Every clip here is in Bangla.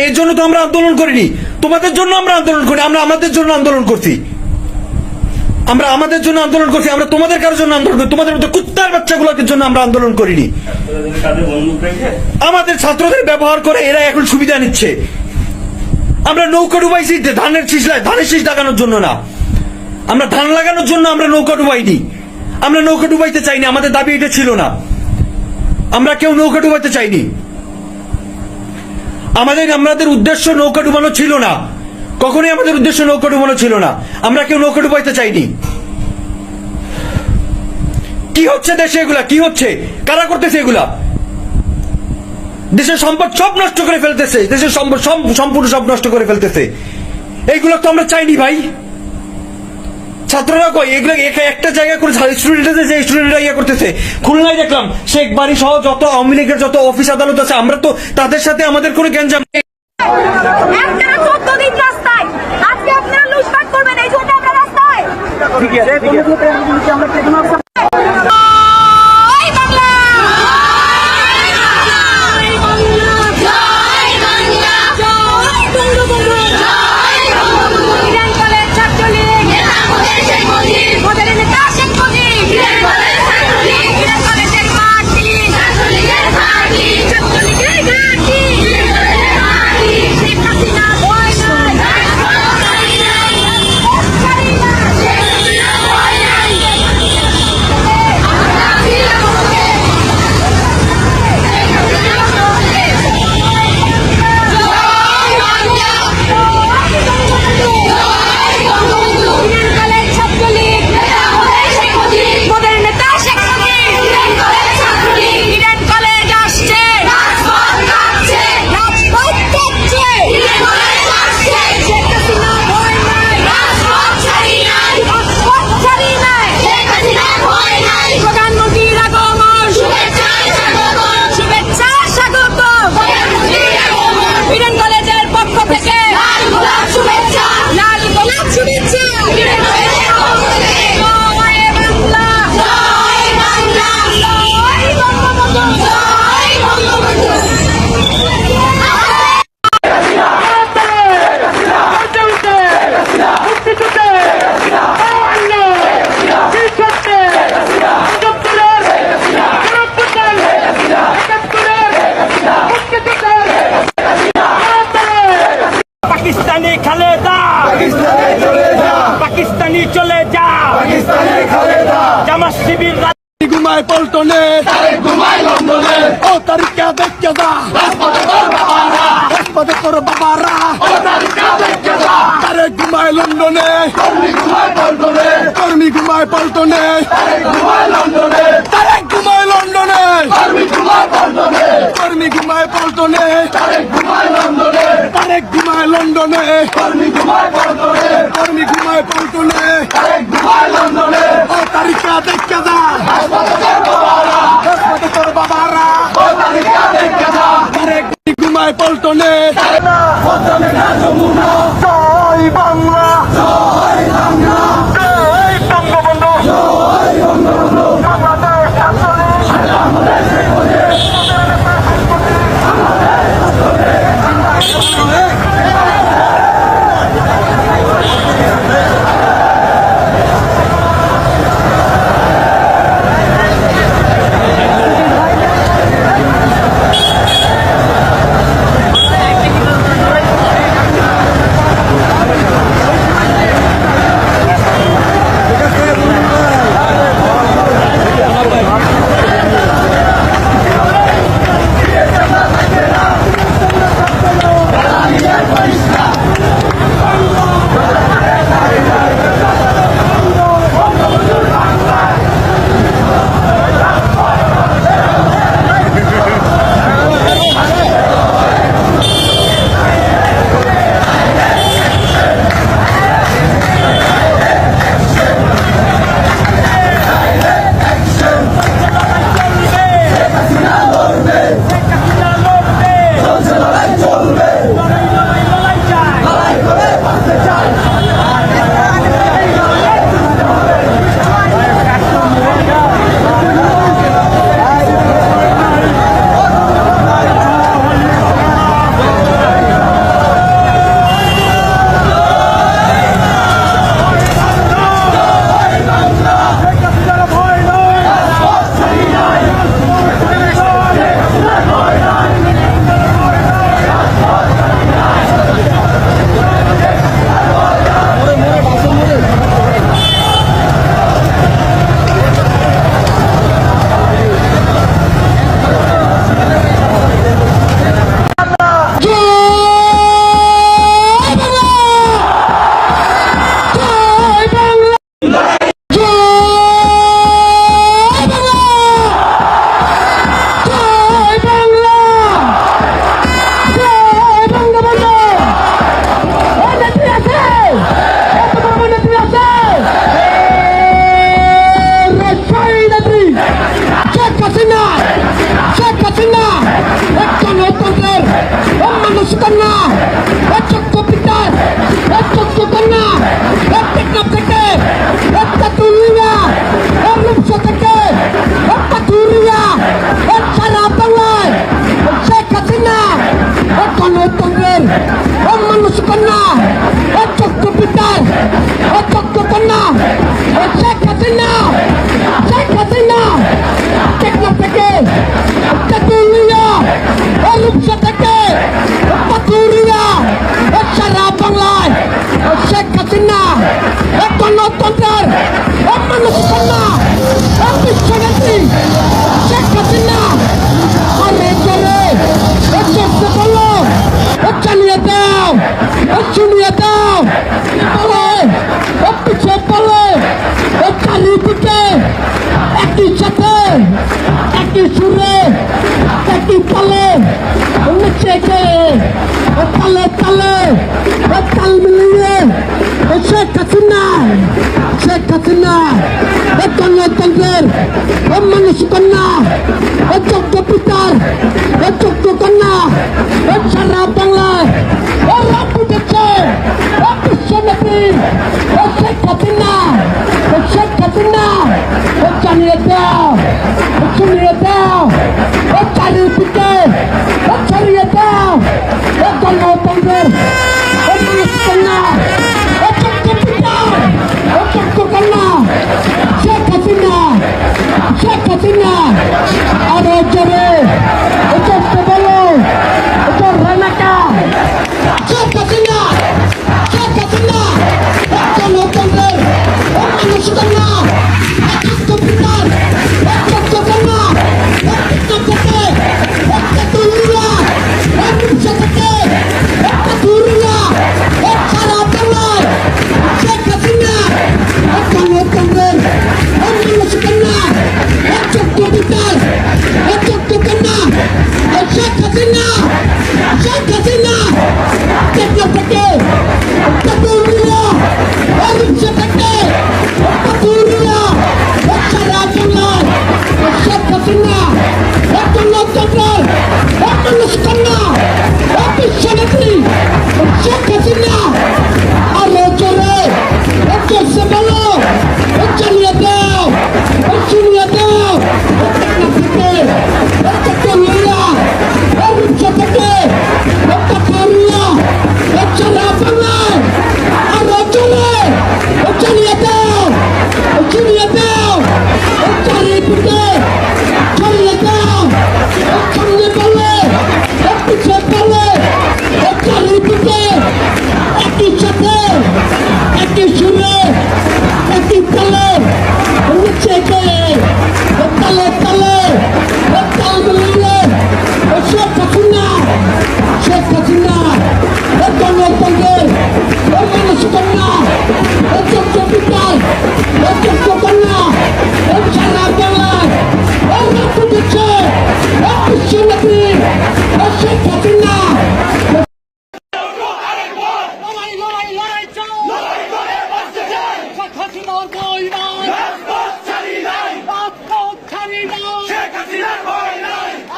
এর জন্য তো আমরা আন্দোলন করিনি, তোমাদের জন্য আমরা আন্দোলন করি। আমরা আমাদের জন্য আন্দোলন করছি, আমরা আমাদের জন্য আন্দোলন করছি। আমরা তোমাদের কারোর জন্য আন্দোলন করি, তোমাদের মতো কুত্তার বাচ্চাগুলোকে জন্য আমরা আন্দোলন করিনি। আমাদের ছাত্রদের ব্যবহার করে এরা এখন সুবিধা নিচ্ছে। আমরা নৌকা ডুবাইছি ধানের শীষ লাগানোর জন্য না, আমরা ধান লাগানোর জন্য আমরা নৌকা ডুবাইনি। আমরা নৌকা ডুবাইতে চাইনি, আমাদের দাবি এটা ছিল না। আমরা কেউ নৌকা ডুবাইতে চাইনি, আমাদের উদ্দেশ্য নৌকা ডুবানো ছিল না, কখনোই আমাদের উদ্দেশ্য নৌকা ডুবানো ছিল না। আমরা কেউ নৌকা ডুবাইতে চাইনি। কি হচ্ছে দেশে? এগুলা কি হচ্ছে? কারা করতেছে এগুলা? দেশের সম্পদ সব নষ্ট করে ফেলতেছে, দেশের সম্পদ সম্পূর্ণ সব নষ্ট করে ফেলতেছে। এইগুলো তো আমরা চাইনি ভাই। ছাত্ররা কই এগুলো একটা জায়গা করে স্টুডেন্টরা ইয়ে করতেছে। খুলনায় দেখলাম শেখ বাড়ি সহ যত আওয়ামী লীগের যত অফিস আদালত আছে, আমরা তো তাদের সাথে আমাদের কোনো গ্যাঞ্জাম নেই। ঠিক আছে। পাকিস্তানি খালেদা, পাকিস্তানি চলে যা, জামাত শিবির ঘুমায় পল্টনে, ঘুমায় লন্ডনে, ও তারিখা দেখে যা, রাজপথে তোর বাবারা, তারে ঘুমায় লন্ডনে, কর্মী ঘুমায় পল্টনে, তারে ঘুমায় লন্ডনে, কর্মী ঘুমায় পল্টনে, তারে ঘুমায় লন্ডনে, কর্মী ঘুমায় পল্টনে, ও তারিখা দেখে যা, রাজপথে তোর বাবারা, তারে ঘুমায় পল্টনে। জয় বাংলা, জয় বঙ্গবন্ধু, তালে তালে তাল মিলিয়ে শেখ হাসিনা গণতন্ত্রের মানুষ কন্যা যোগ্য পিতার যোগ্য কন্যা সারা বাংলায় রাত উঠেছে বিশ্বব্যাপী শেখ হাসিনা জানিয়ে দাও শুনিয়ে দাও চারিদিকে ছড়িয়ে দাও গণতন্ত্রের মানুষ কন্যা যোগ্য পিতার যোগ্য কন্যা শেখ হাসিনা আরো জোরে জোরতে বলো জোর রানাকা শেখ হাসিনা গণতন্ত্রের মানুষ কন্যা যোগ্য পিতার যোগ্য কন্যা সারা বাংলায় শেখ হাসিনা গণতন্ত্রের মানুষ কন্যা যোগ্য পিতার যোগ্য কন্যা শেখ হাসিনা টেকনো থেকে তুলিয়া অহিংসা থেকে তুলিয়া সারা বাংলায় শেখ হাসিনা গণতন্ত্রের মানুষ কন্যা বিশ্বনেত্রী শেখ হাসিনা আরো জোরে জোরসে বলো চালিয়ে দাও শুনিয়ে দাও থেকে তুলিয়া অহিংসা থেকে তুলিয়া সারা বাংলায় আরো জোরে চালিয়ে দাও শুনিয়ে দাও চারিদিকে ছড়িয়ে দাও সামনে বলে পিছিয়ে বলে চারিদিকে একই সাথে একই সুরে একই তালে নিচে গিয়ে তালে তাল মিলিয়ে শেখ হাসিনা গণতন্ত্রের মানুষ কন্যা যোগ্য পিতার যোগ্য কন্যা সারা বাংলায় রাত উঠেছে বিশ্বব্যাপী শেখ হাসিনা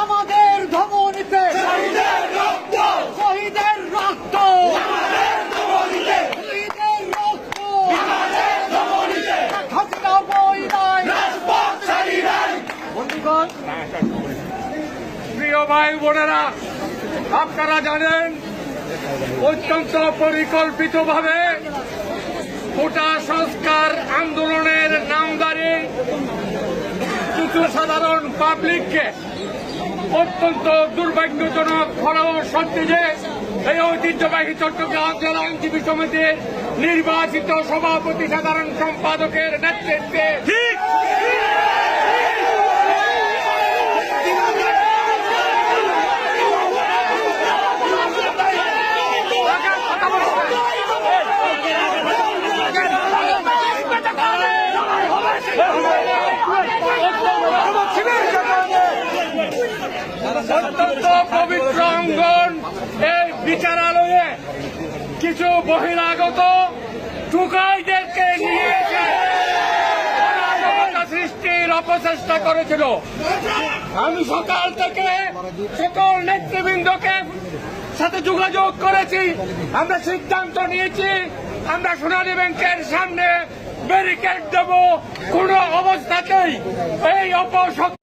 আমাদের ধমনীতে শহীদের রক্ত হাসিনা বই নাই বন্ধুগণ, প্রিয় ভাই বোনেরা, আপনারা জানেন অত্যন্ত পরিকল্পিতভাবে কোটা সংস্কার আন্দোলনের নামধারী কিছু সাধারণ পাবলিককে অত্যন্ত দুর্ভাগ্যজনক হলেও সত্যি যে এই ঐতিহ্যবাহী চট্টগ্রাম জেলা আইনজীবী সমিতির নির্বাচিত সভাপতি সাধারণ সম্পাদকের নেতৃত্বে অত্যন্ত পবিত্র অঙ্গন এই বিচারালয়ে কিছু বহিরাগত টুকাইদেরকে নিয়ে এসে অরাজকতা সৃষ্টির অপচেষ্টা করেছিল। আমি সকাল থেকে সকল নেতৃবৃন্দকে সাথে যোগাযোগ করেছি। আমরা সিদ্ধান্ত নিয়েছি আমরা সোনালী ব্যাংকের সামনে ব্যারিকেড দেব। কোন অবস্থাতেই এই অপশক্তি